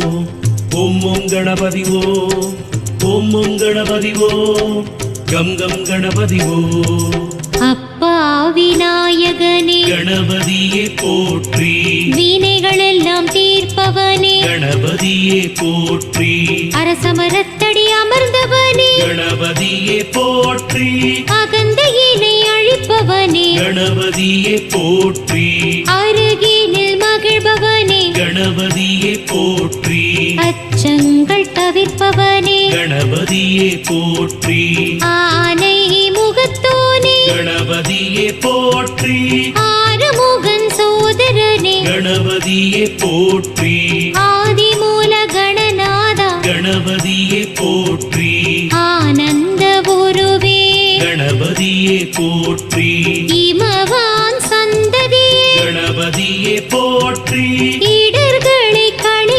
ஓம் ஓம் கணபதி ஓம் ஓம் ஓம் கணபதி ஓம் come come Ganapathi ஓம். அப்பா விநாயகனே கணபதியே போற்றி, வினைகள் எல்லாம் தீர்ப்பவனே கணபதியே போற்றி, அரசமரத்தடி அமர்ந்தவனே கணபதியே போற்றி, அகந்தையினை அழிப்பவனே கணபதியே போற்றி, அருகினில் மகிழ்பவனே கணபதியே போற்றி, அச்சங்கள் தவிர்ப்பவனே கணபதியே போற்றி, ஆனை முகத்தோனே கணபதியே போற்றி, ஆறுமுகன் சோதரனே கணபதியே போற்றி, ஆதிமூல கணநாதா கணபதியே போற்றி, ஆனந்த குருவே கணபதியே போற்றி,